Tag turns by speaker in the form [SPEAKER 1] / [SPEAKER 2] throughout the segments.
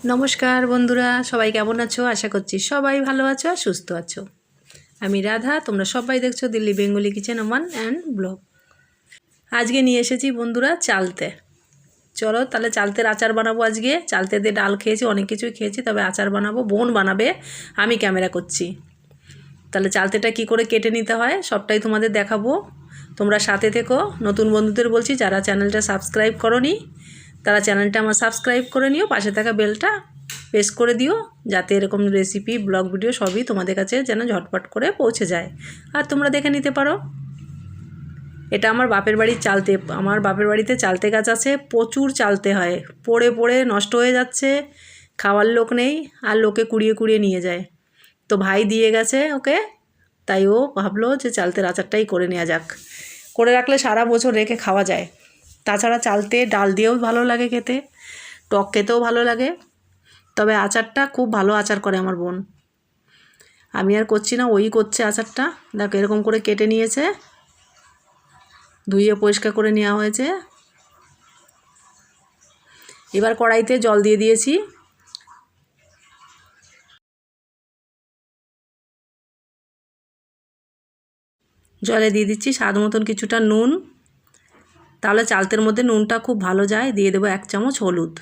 [SPEAKER 1] নমস্কার বন্ধুরা, সবাই কেমন আছো? আশা করছি সবাই ভালো আছো আর সুস্থ আছো। আমি রাধা, তোমরা সবাই দেখছো Delhi Bengali kitchen Oman and blog. আজকে নিয়ে এসেছি বন্ধুরা চালতে। চলো তাহলে চালতের আচার বানাবো। আজকে চালতে দিয়ে ডাল খেয়েছি, অনেক কিছুই খেয়েছি, তবে আচার বানাবো। বোন বানাবে, আমি ক্যামেরা করছি। তাহলে চালতেটা কি করে কেটে নিতে হয় সবটাই তোমাদের দেখাবো। তোমরা সাথে থেকো। নতুন বন্ধুদের বলছি, যারা চ্যানেলটা সাবস্ক্রাইব করোনি তারা চ্যানেলটা আমার সাবস্ক্রাইব করে নিও, পাশে থাকা বেলটা প্রেস করে দিও, যাতে এরকম রেসিপি ব্লগ ভিডিও সবই তোমাদের কাছে যেন ঝটপট করে পৌঁছে যায় আর তোমরা দেখে নিতে পারো। এটা আমার বাপের বাড়ির চালতে। আমার বাপের বাড়িতে চালতে গাছ আছে, প্রচুর চালতে হয়, পড়ে পড়ে নষ্ট হয়ে যাচ্ছে, খাওয়ার লোক নেই আর লোকে কুড়িয়ে কুড়িয়ে নিয়ে যায়। তো ভাই দিয়ে গেছে ওকে, তাই ও ভাবলো যে চালতের আচারটাই করে নেওয়া যাক। করে রাখলে সারা বছর রেখে খাওয়া যায়। তাছাড়া চালতে ডাল দিয়েও ভালো লাগে খেতে, টক খেতেও ভালো লাগে। তবে আচারটা খুব ভালো আচার করে আমার বোন। আমি আর করছি না, ওই করছে আচারটা। দেখো এরকম করে কেটে নিয়েছে, ধুয়ে পরিষ্কার করে নেওয়া হয়েছে। এবার কড়াইতে জল দিয়ে দিয়েছি। জলে দিয়ে দিচ্ছি স্বাদ মতন কিছুটা নুন, তাহলে চালতের মধ্যে নুনটা খুব ভালো যায়। দিয়ে দেবো 1 চামচ হলুদ।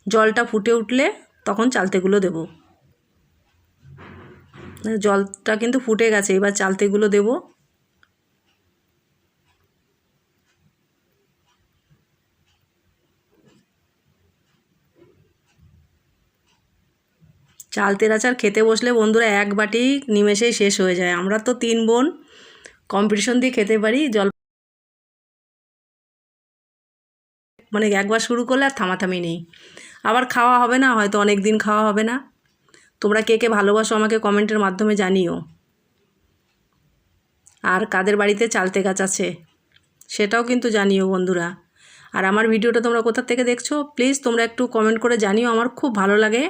[SPEAKER 1] জলটা ফুটে উঠলে তখন চালতেগুলো দেবো। জলটা কিন্তু ফুটে গেছে, এবার চালতেগুলো দেবো। চালতের আচার খেতে বসলে বন্ধুরা 1 বাটি নিমেষেই শেষ হয়ে যায়। আমরা তো 3 বোন কম্পিটিশন দিয়ে খেতে পারি। মানে একবার শুরু করলে আর থামাথামি নেই। আবার খাওয়া হবে না, হয়তো অনেক দিন খাওয়া হবে না। তোমরা কে কে ভালোবাসো আমাকে কমেন্টের মাধ্যমে জানিও। আর কাদের বাড়িতে চালতে গাছ আছে সেটাও কিন্তু জানিও বন্ধুরা। আর আমার ভিডিওটা তোমরা কোথা থেকে দেখছো প্লিজ তোমরা একটু কমেন্ট করে জানিও, আমার খুব ভালো লাগে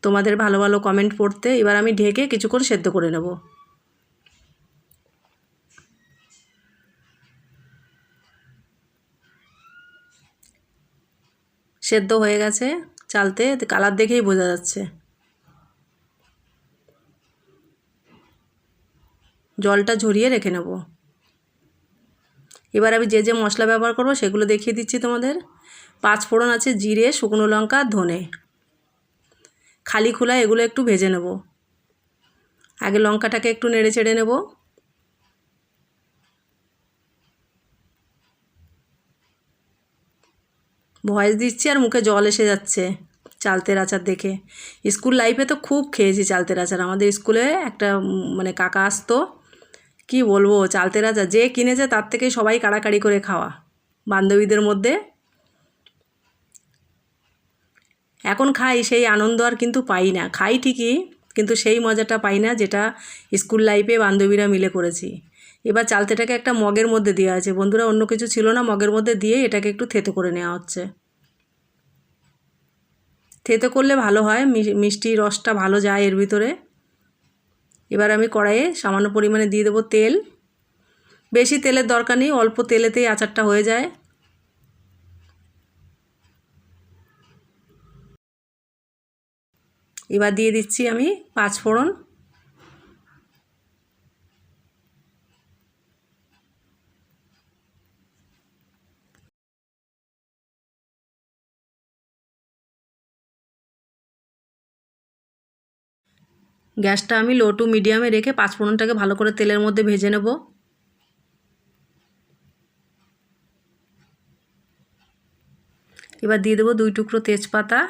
[SPEAKER 1] তোমাদের ভালো ভালো কমেন্ট পড়তে। এবার আমি ঢেকে কিছুক্ষণ সেদ্ধ করে নেব। সেদ্ধ হয়ে গেছে চালতে, কালার দেখেই বোঝা যাচ্ছে। জলটা ঝরিয়ে রেখে নেব। এবার আমি যে যে মশলা ব্যবহার করব সেগুলো দেখিয়ে দিচ্ছি তোমাদের। 5 ফোড়ন আছে, জিরে, শুকনো লঙ্কা, ধনে, খালি খোলা, এগুলো একটু ভেজে নেব। আগে লঙ্কাটাকে একটু নেড়ে চেড়ে নেব। ভয়েস দিচ্ছি আর মুখে জল এসে যাচ্ছে চালতের আচার দেখে। স্কুল লাইফে তো খুব খেয়েছি চালতের আচার। আমাদের স্কুলে একটা মানে কাকা আসতো, কি বলবো, চালতের আচার যে কিনেছে তার থেকেই সবাই কাড়াকাড়ি করে খাওয়া বান্ধবীদের মধ্যে। এখন খাই, সেই আনন্দ আর কিন্তু পাই না। খাই ঠিকই, কিন্তু সেই মজাটা পাই না যেটা স্কুল লাইফে বান্ধবীরা মিলে করেছি। এবার চালতেটাকে একটা মগের মধ্যে দেওয়া আছে বন্ধুরা, অন্য কিছু ছিল না, মগের মধ্যে দিয়ে এটাকে একটু থেতো করে নেওয়া হচ্ছে। থেতো করলে ভালো হয়, মিষ্টি রসটা ভালো যায় এর ভিতরে। এবার আমি কড়াইয়ে সামান্য পরিমাণে দিয়ে দেবো তেল। বেশি তেলের দরকার নেই, অল্প তেলেতেই আচারটা হয়ে যায়। এবার দিয়ে দিচ্ছি আমি 5 ফোড়ন। গ্যাসটা আমি লো টু মিডিয়ামে রেখে 5 ফোড়নটাকে ভালো করে তেলের মধ্যে ভেজে নেব। এবার দিয়ে দেবো 2 টুকরো তেজপাতা।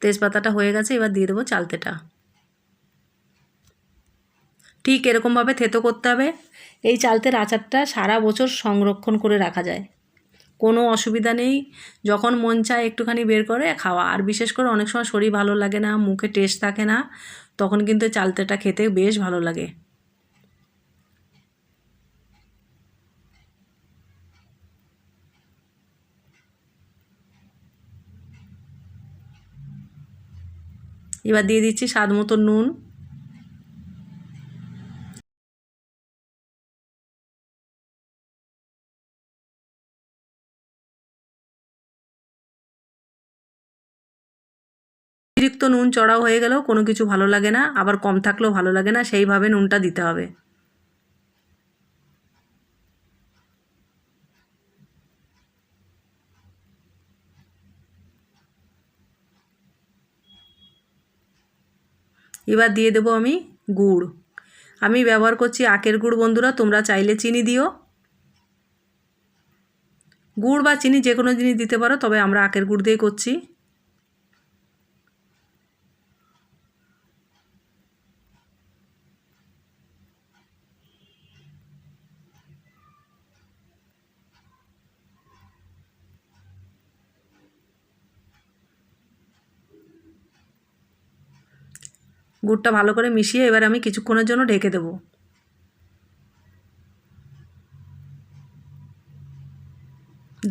[SPEAKER 1] তেজপাতাটা হয়ে গেছে, এবার দিয়ে দেবো চালতেটা। ঠিক এরকমভাবে থেতো করতে হবে। এই চালতের আচারটা সারা বছর সংরক্ষণ করে রাখা যায়, কোনো অসুবিধা নেই। যখন মন চায় একটুখানি বের করে খাওয়া। আর বিশেষ করে অনেক সময় শরীর ভালো লাগে না, মুখে টেস্ট থাকে না, তখন কিন্তু চালতেটা খেতে বেশ ভালো লাগে। এবার দিয়ে দিচ্ছি স্বাদ মতো নুন। অতিরিক্ত নুন চড়াও হয়ে গেলেও কোনো কিছু ভালো লাগে না, আবার কম থাকলেও ভালো লাগে না, সেইভাবে নুনটা দিতে হবে। এবার দিয়ে দেবো আমি গুড়। আমি ব্যবহার করছি আখের গুড় বন্ধুরা, তোমরা চাইলে চিনি দিও। গুড় বা চিনি যে কোনো জিনিস দিতে পারো, তবে আমরা আখের গুড় দিয়ে করছি। গুড়টা ভালো করে মিশিয়ে এবার আমি কিছুক্ষণের জন্য ঢেকে দেবো।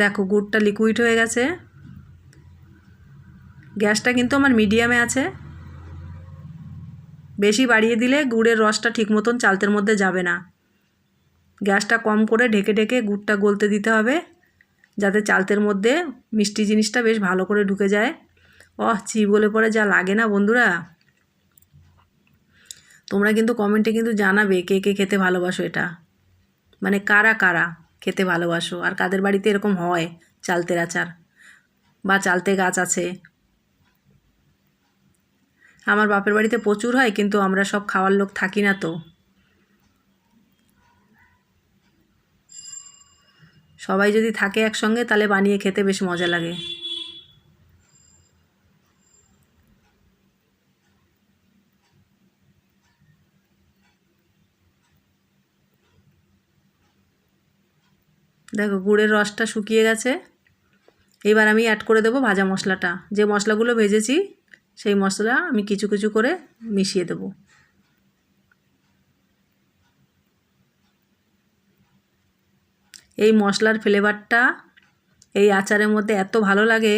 [SPEAKER 1] দেখো গুড়টা লিকুইড হয়ে গেছে। গ্যাসটা কিন্তু আমার মিডিয়ামে আছে, বেশি বাড়িয়ে দিলে গুড়ের রসটা ঠিক মতন চালতের মধ্যে যাবে না। গ্যাসটা কম করে ঢেকে ঢেকে গুড়টা গলতে দিতে হবে, যাতে চালতের মধ্যে মিষ্টি জিনিসটা বেশ ভালো করে ঢুকে যায়। চি বলে পরে যা লাগে না বন্ধুরা। তোমরা কিন্তু কমেন্টে কিন্তু জানাবে কে কে খেতে ভালোবাসো এটা, মানে কারা কারা খেতে ভালোবাসো, আর কাদের বাড়িতে এরকম হয় চালতের আচার বা চালতে গাছ আছে। আমার বাপের বাড়িতে প্রচুর হয়, কিন্তু আমরা সব খাওয়ার লোক থাকি না, তো সবাই যদি থাকে একসঙ্গে তাহলে বানিয়ে খেতে বেশ মজা লাগে। দেখো গুড়ের রসটা শুকিয়ে গেছে। এবার আমি অ্যাড করে দেবো ভাজা মশলাটা। যে মশলাগুলো ভেজেছি সেই মশলা আমি কিছু কিছু করে মিশিয়ে দেবো। এই মশলার ফ্লেভারটা এই আচারের মধ্যে এত ভালো লাগে।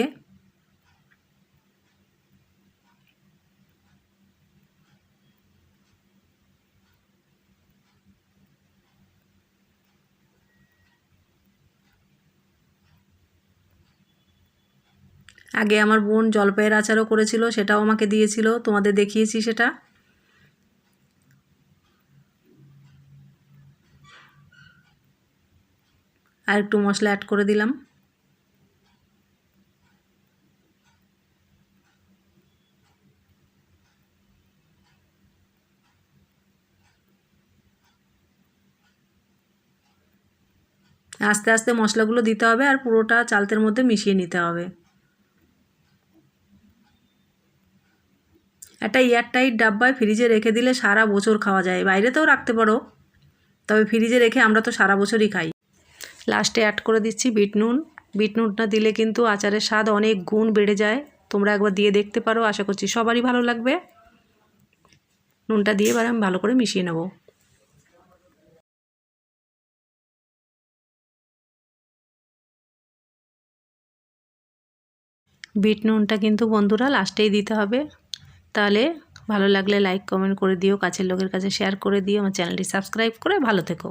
[SPEAKER 1] আগে আমার বোন জলপাইয়ের আচারও করেছিল, সেটাও আমাকে দিয়েছিল, তোমাদের দেখিয়েছি সেটা। আর একটু মশলা অ্যাড করে দিলাম। আস্তে আস্তে মশলাগুলো দিতে হবে আর পুরোটা চালতের মধ্যে মিশিয়ে নিতে হবে। একটা এয়ারটাইট ডাব্বায় ফ্রিজে রেখে দিলে সারা বছর খাওয়া যায়। বাইরেতেও রাখতে পারো, তবে ফ্রিজে রেখে আমরা তো সারা বছরই খাই। লাস্টে অ্যাড করে দিচ্ছি বিট নুন। বিট নুনটা দিলে কিন্তু আচারের স্বাদ অনেক গুণ বেড়ে যায়। তোমরা একবার দিয়ে দেখতে পারো, আশা করছি সবারই ভালো লাগবে। নুনটা দিয়ে এবার আমি ভালো করে মিশিয়ে নেব। বিট নুনটা কিন্তু বন্ধুরা লাস্টেই দিতে হবে। তাহলে ভালো লাগলে লাইক কমেন্ট করে দিও, কাছের লোকের কাছে শেয়ার করে দিও, আমার চ্যানেলটি সাবস্ক্রাইব করে ভালো থেকো।